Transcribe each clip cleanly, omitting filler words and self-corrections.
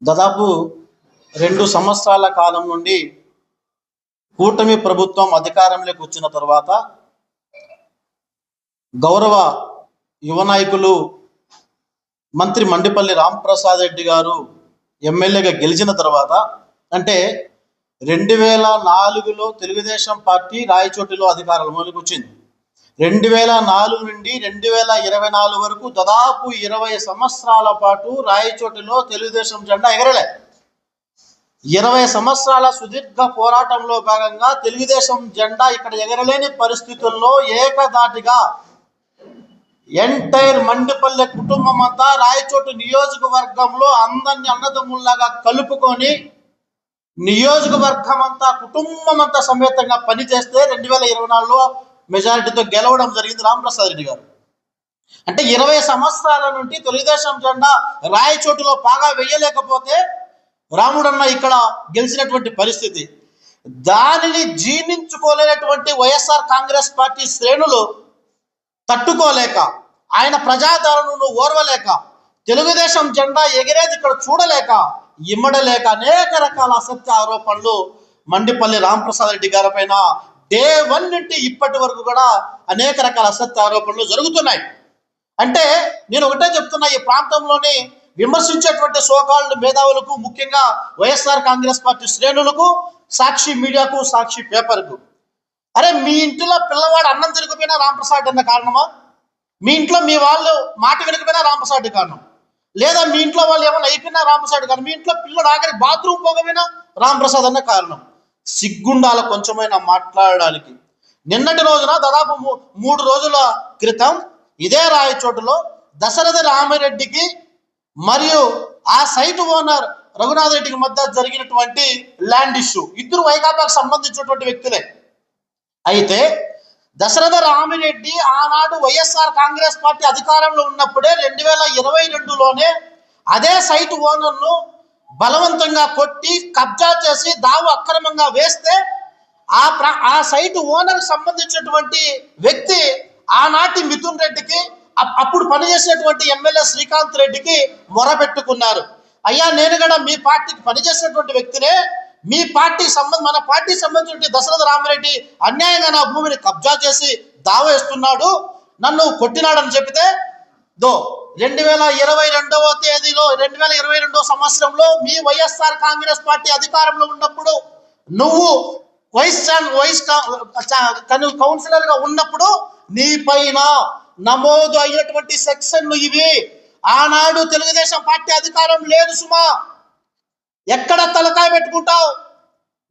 దాదాపు 2 సంవత్సరాల కాలం నుండి కూటమి ప్రభుత్వం అధికారంలోకి వచ్చిన తర్వాత గౌరవ యువ నాయకులు మంత్రి మండిపల్లి రాంప్రసాద్ రెడ్డి గారు ఎమ్మెల్యేగా గెలిచిన తర్వాత అంటే 2004లో తెలుగుదేశం పార్టీ రాయచోటిలో అధికారంలోకి వచ్చింది. 2004 నుండి 2024 వరకు దాదాపు 20 సంవత్సరాల పాటు రాయచోటిలో తెలుగుదేశం జెండా ఎగరలే. 20 సంవత్సరాల సుదీర్ఘ పోరాటంలో భాగంగా తెలుగుదేశం జెండా ఇక్కడ ఎగరలేని పరిస్థితుల్లో ఏకదాటిగా ఎంటైర్ మండిపల్లె కుటుంబం అంతా రాయచోటి నియోజకవర్గంలో అందరిని అన్నదమ్ముల్లాగా కలుపుకొని నియోజకవర్గం అంతా కుటుంబం అంతా సమేతంగా పనిచేస్తే 2024లో మెజారిటీతో గెలవడం జరిగింది రాంప్రసాద్ రెడ్డి గారు. అంటే 20 సంవత్సరాల నుండి తెలుగుదేశం జెండా రాయచోటిలో బాగా వెయ్యలేకపోతే రాముడన్న ఇక్కడ గెలిచినటువంటి పరిస్థితి. దానిని జీర్ణించుకోలేనటువంటి వైఎస్ఆర్ కాంగ్రెస్ పార్టీ శ్రేణులు తట్టుకోలేక, ఆయన ప్రజాదరణను ఓర్వలేక, తెలుగుదేశం జెండా ఎగిరేది ఇక్కడ చూడలేక, ఇమ్మడలేక అనేక రకాల అసత్య ఆరోపణలు మండిపల్లి రాంప్రసాద్ రెడ్డి గారి పైన డే 1 నుండి ఇప్పటి వరకు కూడా అనేక రకాల అసత్య ఆరోపణలు జరుగుతున్నాయి. అంటే నేను ఒకటే చెప్తున్నా, ఈ ప్రాంతంలోని విమర్శించేటువంటి సోకాల్డ్ మేధావులకు, ముఖ్యంగా వైఎస్ఆర్ కాంగ్రెస్ పార్టీ శ్రేణులకు, సాక్షి మీడియాకు, సాక్షి పేపర్కు, అరే మీ ఇంట్లో పిల్లవాడు అన్నం తిరగపోయినా రాంప్రసాద్ అన్న కారణమా? మీ ఇంట్లో మీ వాళ్ళు మాట వినకపోయినా రాంప్రసాద్ కారణం? లేదా మీ ఇంట్లో వాళ్ళు ఏమైనా అయిపోయినా రాంప్రసాద్ కారణం? మీ ఇంట్లో పిల్లడు ఆఖరి బాత్రూమ్ పోకపోయినా రాంప్రసాద్ అన్న కారణం? సిగ్గుండాల కొంచెమైనా మాట్లాడడానికి. నిన్నటి రోజున దాదాపు 3 రోజుల క్రితం ఇదే రాయచోటులో దశరథ రామిరెడ్డికి మరియు ఆ సైట్ ఓనర్ రఘునాథ్ రెడ్డికి మధ్య జరిగినటువంటి ల్యాండ్ ఇష్యూ, ఇద్దరు వైకాపాకు సంబంధించినటువంటి వ్యక్తులే. అయితే దశరథ రామిరెడ్డి ఆనాడు వైఎస్ఆర్ కాంగ్రెస్ పార్టీ అధికారంలో ఉన్నప్పుడే 2022లోనే అదే సైట్ ఓనర్ను బలవంతంగా కొట్టి కబ్జా చేసి దావు అక్రమంగా వేస్తే ఆ సైట్ ఓనర్ సంబంధించినటువంటి వ్యక్తి ఆనాటి మిథున్ రెడ్డికి, అప్పుడు పనిచేసినటువంటి ఎమ్మెల్యే శ్రీకాంత్ రెడ్డికి మొరపెట్టుకున్నారు. అయ్యా, నేను కూడా మీ పార్టీకి పనిచేసినటువంటి వ్యక్తినే, మీ పార్టీ మన పార్టీ సంబంధించిన దశరథ రామిరెడ్డి అన్యాయంగా నా భూమిని కబ్జా చేసి దావా వేస్తున్నాడు, నన్ను కొట్టినాడని చెప్తే 2022వ తేదీలో 2022 సంవత్సరంలో మీ వైఎస్ఆర్ కాంగ్రెస్ పార్టీ అధికారంలో ఉన్నప్పుడు, నువ్వు కౌన్సిలర్ గా ఉన్నప్పుడు నీ పైన నమోదు అయినటువంటి సెక్షన్లు ఇవి. ఆనాడు తెలుగుదేశం పార్టీ అధికారం లేదు సుమా, ఎక్కడ తలకాయ పెట్టుకుంటావు?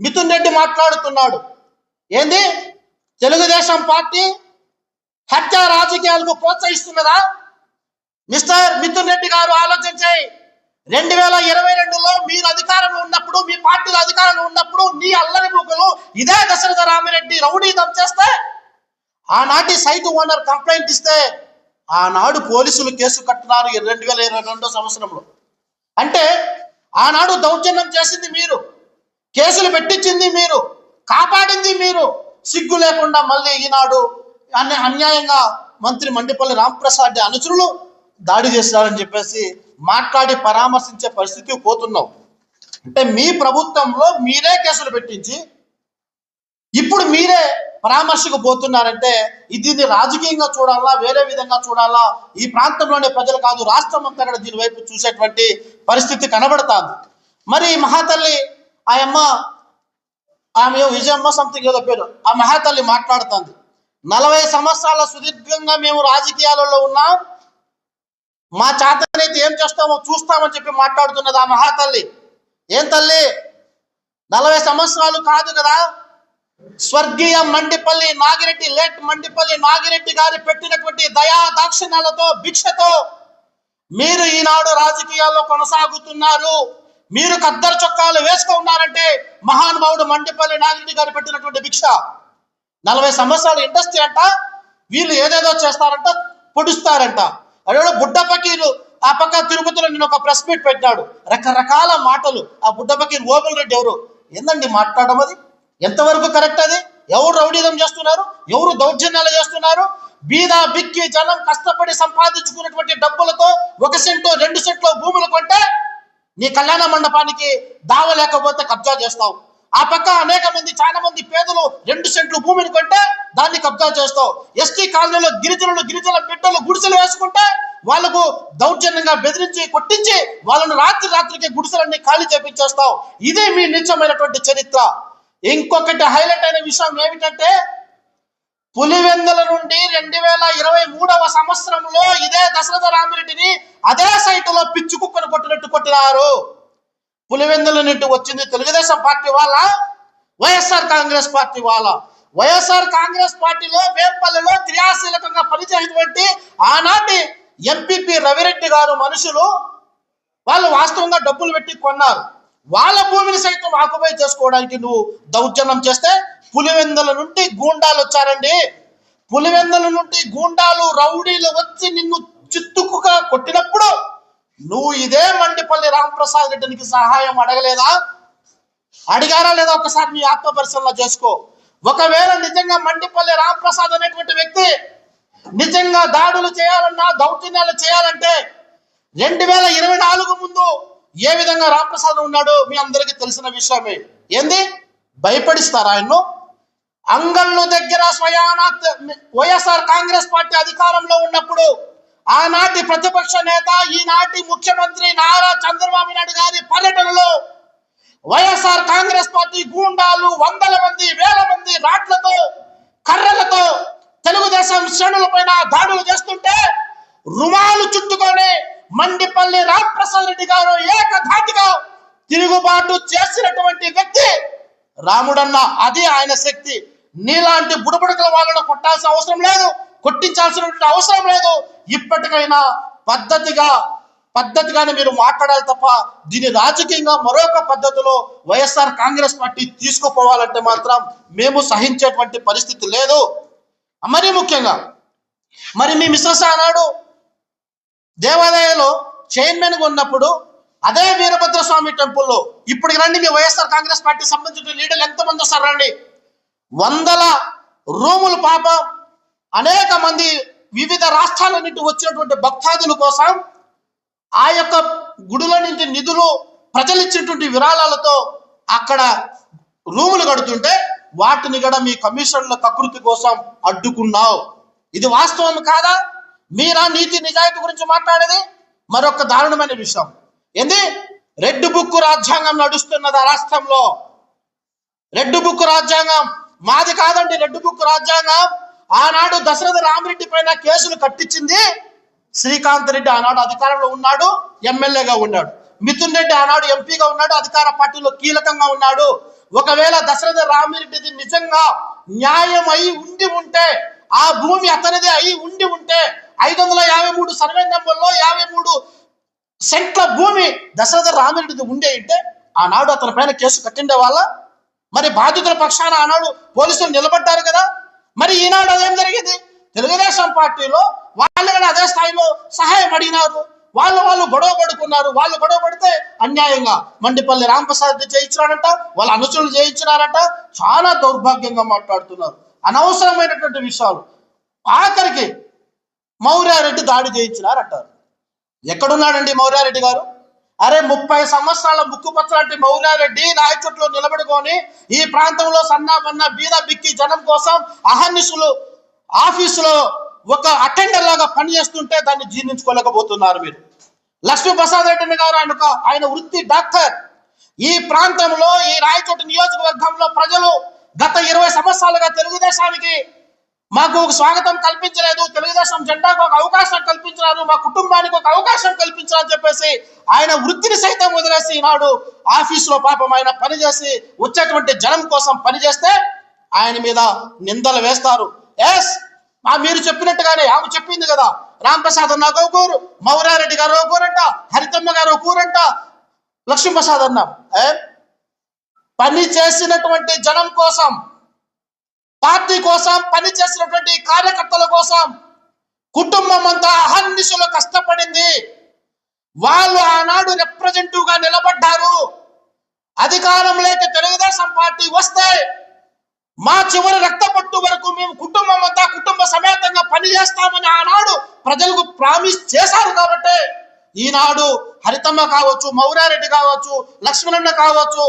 మిథున్ రెడ్డి మాట్లాడుతున్నాడు, ఏంది తెలుగుదేశం పార్టీ హత్య రాజకీయాలకు ప్రోత్సహిస్తున్నదా? మిస్టర్ మిథున్ రెడ్డి గారు ఆలోచన చేయి. 2022లో మీరు అధికారంలో ఉన్నప్పుడు, మీ పార్టీలో అధికారంలో ఉన్నప్పుడు నీ అల్లరి ముగ్గులు ఇదే దశరథ రామిరెడ్డి రౌడీదం చేస్తే, ఆనాటి సైట్ ఓనర్ కంప్లైంట్ ఇస్తే ఆనాడు పోలీసులు కేసు కట్టినారు 2022 సంవత్సరంలో. అంటే ఆనాడు దౌర్జన్యం చేసింది మీరు, కేసులు పెట్టించింది మీరు, కాపాడింది మీరు. సిగ్గు లేకుండా మళ్ళీ ఈనాడు అన్యాయంగా మంత్రి మండిపల్లి రాంప్రసాద్ అనుచరులు దాడి చేస్తారని చెప్పేసి మాట్లాడి పరామర్శించే పరిస్థితికి పోతున్నావు. అంటే మీ ప్రభుత్వంలో మీరే కేసులు పెట్టించి ఇప్పుడు మీరే పరామర్శకు పోతున్నారంటే దీన్ని రాజకీయంగా చూడాలా, వేరే విధంగా చూడాలా? ఈ ప్రాంతంలోనే ప్రజలు కాదు, రాష్ట్రం అంతా కూడా దీని వైపు చూసేటువంటి పరిస్థితి కనబడుతుంది. మరి మహాతల్లి ఆమె విజయమ్మ సంథింగ్ ఏదో పేరు, ఆ మహాతల్లి మాట్లాడుతుంది, 40 సంవత్సరాల సుదీర్ఘంగా మేము రాజకీయాలలో ఉన్నాం, మా చేతనైతే ఏం చేస్తామో చూస్తామని చెప్పి మాట్లాడుతున్నది ఆ మహాతల్లి. ఏం తల్లి, 40 సంవత్సరాలు కాదు కదా, స్వర్గీయ మండిపల్లి నాగిరెడ్డి, లేట్ మండిపల్లి నాగిరెడ్డి గారి పెట్టినటువంటి దయా దాక్షిణ్యాలతో, భిక్షతో మీరు ఈనాడు రాజకీయాల్లో కొనసాగుతున్నారు. మీరు కద్దరు చొక్కాలు వేసుకున్నారంటే మహానుభావుడు మండిపల్లి నాగిరెడ్డి గారు పెట్టినటువంటి భిక్ష. 40 సంవత్సరాల ఇండస్ట్రీ అంట, వీళ్ళు ఏదేదో చేస్తారంట, పొడుస్తారంట. అదే బుడ్డ పకీరు ఆ పక్క తిరుపతిలో నేను ఒక ప్రెస్ మీట్ పెట్టినాడు, రకరకాల మాటలు. ఆ బుడ్డ పకీరు ఓబుల్ రెడ్డి ఎవరు ఏందండి మాట్లాడడం? అది ఎంతవరకు కరెక్ట్? అది ఎవరు రౌడీజం చేస్తున్నారు, ఎవరు దౌర్జన్యాలు చేస్తున్నారు? బీద బిక్కి జనం కష్టపడి సంపాదించుకున్నటువంటి డబ్బులతో 1 సెంటు 2 సెంట్లో భూములు కొంటే నీ కళ్యాణ మండపానికి దావ లేకపోతే కబ్జా చేస్తావు. ఆ పక్క అనేక మంది, చాలా మంది పేదలు 2 సెంట్లు భూమిని కొంటే దాన్ని కబ్జా చేస్తావు. ఎస్టీ కాలనీలో గిరిజన బిడ్డలు గుడిసెలు వేసుకుంటే వాళ్ళకు దౌర్జన్యంగా బెదిరించి కొట్టించి వాళ్ళను రాత్రికి గుడిసెలన్నీ ఖాళీ చేపించేస్తావు. ఇదే మీ నిత్యమైనటువంటి చరిత్ర. ఇంకొకటి హైలైట్ అయిన విషయం ఏమిటంటే, పులివెందుల నుండి 2023వ సంవత్సరంలో ఇదే దశరథ రామిరెడ్డిని అదే సైటులో పిచ్చి కుక్కను కొట్టినట్టు కొట్టినారు. పులివెందుల నుండి వచ్చింది తెలుగుదేశం పార్టీ వాళ్ళ, వైఎస్ఆర్ కాంగ్రెస్ పార్టీ వాళ్ళ. వైఎస్ఆర్ కాంగ్రెస్ పార్టీలో వేంపల్లిలో క్రియాశీలకంగా పనిచేసినటువంటి ఆనాటి ఎంపీపీ రవిరెడ్డి గారు మనుషులు, వాళ్ళు వాస్తవంగా డబ్బులు పెట్టి కొన్నారు. వాళ్ళ భూమిని సైతం ఆక్యుపై చేసుకోవడానికి నువ్వు దౌర్జన్యం చేస్తే పులివెందుల నుండి గూండాలు వచ్చారండి. పులివెందుల నుండి గూండాలు, రౌడీలు వచ్చి నిన్ను చిత్తుకుగా కొట్టినప్పుడు నువ్వు ఇదే మండిపల్లి రాంప్రసాద్ రెడ్డికి సహాయం అడగలేదా? అడిగారా లేదా? ఒకసారి నీ ఆత్మ పరిశీలన చేసుకో. ఒకవేళ నిజంగా మండిపల్లి రాంప్రసాద్ అనేటువంటి వ్యక్తి నిజంగా దాడులు చేయాలన్నా, దౌర్జన్యాలు చేయాలంటే 2024 ముందు ఏ విధంగా రాంప్రసాద్ ఉన్నాడో మీ అందరికీ తెలిసిన విషయమే. ఏంది, భయపడిస్తారా ఆయన్ను? అంగళ్ళు దగ్గర స్వయాన వైఎస్ఆర్ కాంగ్రెస్ పార్టీ అధికారంలో ఉన్నప్పుడు ఆనాటి ప్రతిపక్ష నేత, ఈనాటి ముఖ్యమంత్రి నారా చంద్రబాబు నాయుడు గారి పర్యటనలో వైఎస్ఆర్ కాంగ్రెస్ పార్టీ గూండాలు 100 మంది, 1000 మంది రాట్లతో, కర్రలతో తెలుగుదేశం శ్రేణుల పైన దాడులు చేస్తుంటే రుమాలు చుట్టుకొని మండిపల్లి రాంప్రసాద్ రెడ్డి గారు ఏకధాటిగా తిరుగుబాటు చేసినటువంటి వ్యక్తి రాముడన్న. అది ఆయన శక్తి. నీలాంటి బుడబుడకల వాళ్ళను కొట్టాల్సిన అవసరం లేదు, కొట్టించాల్సినటువంటి అవసరం లేదు. ఇప్పటికైనా పద్ధతిగానే మీరు మాట్లాడాలి తప్ప దీని రాజకీయంగా మరొక పద్ధతిలో వైఎస్ఆర్ కాంగ్రెస్ పార్టీ తీసుకుపోవాలంటే మాత్రం మేము సహించేటువంటి పరిస్థితి లేదు. మరీ ముఖ్యంగా మరి మీ మిస్సెస్ ఆనాడు దేవాలయంలో చైర్మన్గా ఉన్నప్పుడు అదే వీరభద్రస్వామి టెంపుల్లో ఇప్పటికి రండి, మీ వైఎస్ఆర్ కాంగ్రెస్ పార్టీ సంబంధించిన లీడర్లు ఎంతమంది వస్తారు రండి. 100 రూములు పాపం అనేక మంది వివిధ రాష్ట్రాల నుండి వచ్చినటువంటి భక్తాదుల కోసం ఆ యొక్క గుడిలో నుంచి నిధులు ప్రజలు ఇచ్చినటువంటి విరాళాలతో అక్కడ రూములు కడుతుంటే వాటిని కూడా మీ కమిషన్ల కకృతి కోసం అడ్డుకున్నావు. ఇది వాస్తవం కాదా? మీరా నీతి నిజాయితీ గురించి మాట్లాడేది? మరొక దారుణమైన విషయం ఏంది, రెడ్ బుక్ రాజ్యాంగం నడుస్తున్నది ఆ రాష్ట్రంలో. రెడ్ బుక్ రాజ్యాంగం మాది కాదండి. రెడ్ బుక్ రాజ్యాంగం ఆనాడు దశరథ రామిరెడ్డి పైన కేసులు కట్టించింది శ్రీకాంత్ రెడ్డి. ఆనాడు అధికారంలో ఉన్నాడు, ఎమ్మెల్యేగా ఉన్నాడు. మిథున్ రెడ్డి ఆనాడు ఎంపీగా ఉన్నాడు, అధికార పార్టీలో కీలకంగా ఉన్నాడు. ఒకవేళ దశరథ రామిరెడ్డిది నిజంగా న్యాయం అయి ఉండి ఉంటే, ఆ భూమి అతనిది అయి ఉండి ఉంటే 553 సర్వే నెంబర్లో 53 సెంట్ల భూమి దశరథ రామిరెడ్డిది ఉండే ఉంటే ఆనాడు అతని పైన కేసు కట్టిండే వాళ్ళ. మరి బాధితుల పక్షాన ఆనాడు పోలీసులు నిలబడ్డారు కదా. మరి ఈనాడు అదేం జరిగింది? తెలుగుదేశం పార్టీలో వాళ్ళు కూడా అదే స్థాయిలో సహాయం అడిగినారు. వాళ్ళు గొడవ పడుకున్నారు. వాళ్ళు గొడవ పడితే అన్యాయంగా మండిపల్లి రాంప్రసాద్ చేయించినారంట, వాళ్ళ అనుచరులు చేయించినారంట. చాలా దౌర్భాగ్యంగా మాట్లాడుతున్నారు, అనవసరమైనటువంటి విషయాలు. ఆఖరికి మౌర్యారెడ్డి దాడి చేయించినారంటారు. ఎక్కడున్నాడండి మౌర్యారెడ్డి గారు? అరే 30 సంవత్సరాల ముక్కుపచ్చలాంటి మౌర్యారెడ్డి రాయచోట్లో నిలబడుకొని ఈ ప్రాంతంలో సన్నాబన్న బీద బిక్కి జనం కోసం అహర్నిశలు ఆఫీసులో ఒక అటెండర్ లాగా పనిచేస్తుంటే దాన్ని జీర్ణించుకోలేకపోతున్నారు మీరు. లక్ష్మీప్రసాద్ రెడ్డి గారు ఆయన వృత్తి డాక్టర్. ఈ ప్రాంతంలో, ఈ రాయచోటి నియోజకవర్గంలో ప్రజలు గత 20 సంవత్సరాలుగా తెలుగుదేశానికి మాకు ఒక స్వాగతం కల్పించలేదు, తెలుగుదేశం జెండాకు ఒక అవకాశం కల్పించలేదు, మా కుటుంబానికి ఒక అవకాశం కల్పించాలని చెప్పేసి ఆయన వృత్తిని సైతం వదిలేసి ఈనాడు ఆఫీసులో పాపం ఆయన పనిచేసి వచ్చేటువంటి జనం కోసం పనిచేస్తే ఆయన మీద నిందలు వేస్తారు. మీరు చెప్పినట్టుగానే ఆమె చెప్పింది కదా, రాంప్రసాద్ అన్న ఒక ఊరు, మౌరారెడ్డి గారు ఒక ఊరంట, హరితమ్మ గారు ఒక ఊరంట, లక్ష్మీప్రసాద్ అన్న పని చేసినటువంటి జనం కోసం, పార్టీ కోసం పనిచేసినటువంటి కార్యకర్తల కోసం కుటుంబం అంతా అహర్నిశలో కష్టపడింది. వాళ్ళు ఆనాడు రిప్రజెంటివ్ గా నిలబడ్డారు. అధికారంలోకి తెలుగుదేశం పార్టీ వస్తే మా చివరి రక్తపట్టు వరకు మేము కుటుంబం అంతా కుటుంబ సమేతంగా పనిచేస్తామని ఆనాడు ప్రజలకు ప్రామిస్ చేశారు. కాబట్టి ఈనాడు హరితమ్మ కావచ్చు, మౌరారెడ్డి కావచ్చు, లక్ష్మణన్న కావచ్చు,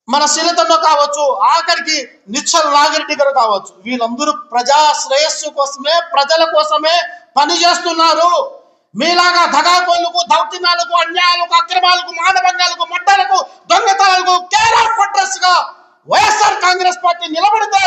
మన శీలతమ్మ కావచ్చు, ఆఖరికి నిచ్చల్ నాగిరెడ్డి గారు కావచ్చు, వీళ్ళందరూ ప్రజా శ్రేయస్సు కోసమే, ప్రజల కోసమే పనిచేస్తున్నారు. మీలాగా దగాకోళ్లకు, దౌర్జన్యాలకు, అన్యాయాలకు, అక్రమాలకు, మానభంగాలకు, మడ్డలకు, దొంగతనాలకు కేర్ ఆఫ్ అడ్రస్ గా వైఎస్ఆర్ కాంగ్రెస్ పార్టీ నిలబడితే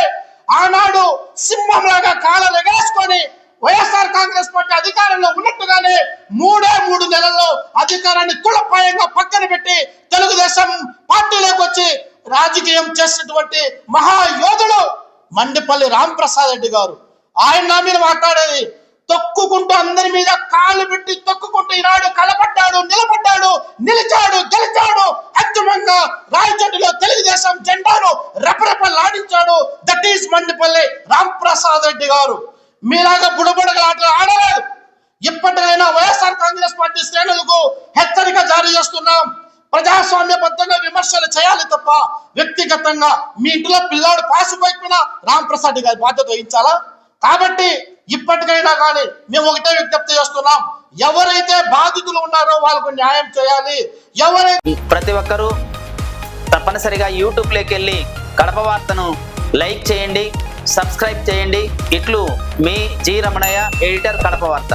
ఆనాడు సింహంలాగా కాళ్ళను ఎగరేసుకొని వైఎస్ఆర్ కాంగ్రెస్ పార్టీ అధికారంలో ఉన్నట్టుగానే 3 నెలల్లో అధికారాన్ని కులపాయంగా పక్కన పెట్టి తెలుగుదేశం పార్టీలోకి వచ్చి రాజకీయం చేసినటువంటి మహాయోధుడు మండిపల్లి రాంప్రసాద్ రెడ్డి గారు. ఆయన నా మీద మాట్లాడేది తొక్కుకుంటూ, అందరి మీద కాళ్ళు పెట్టి తొక్కుకుంటూ ఈనాడు కలపడ్డాడు, నిలబడ్డాడు, నిలిచాడు, గెలిచాడు. అంతిమంగా రాయచోటిలో తెలుగుదేశం జెండాను రెపరెపలాడించాడు. దట్ ఈస్ మండిపల్లి రాంప్రసాద్ రెడ్డి గారు. మీలాగా బుడబుడగల ఆటలు ఆడలేదు. ఇప్పటికైనా వైఎస్ఆర్ కాంగ్రెస్ పార్టీ శ్రేణులకు హెచ్చరిక జారీ చేస్తున్నాం. ప్రజాస్వామ్యబద్ధంగా విమర్శలు చేయాలి తప్ప వ్యక్తిగతంగా మీ ఇంట్లో పిల్లాడు పాసిపోయిపోయినా రాంప్రసాద్ గారి బాధ్యత వహించాలా? కాబట్టి ఇప్పటికైనా కానీ మేము ఒకటే విజ్ఞప్తి చేస్తున్నాం, ఎవరైతే బాధితులు ఉన్నారో వాళ్ళకు న్యాయం చేయాలి. ఎవరైతే ప్రతి ఒక్కరూ తప్పనిసరిగా యూట్యూబ్లోకి వెళ్ళి కడప వార్తను లైక్ చేయండి, సబ్స్క్రైబ్ చేయండి. ఇట్లు మీ జి రమణయ్య, ఎడిటర్, కడప వార్త.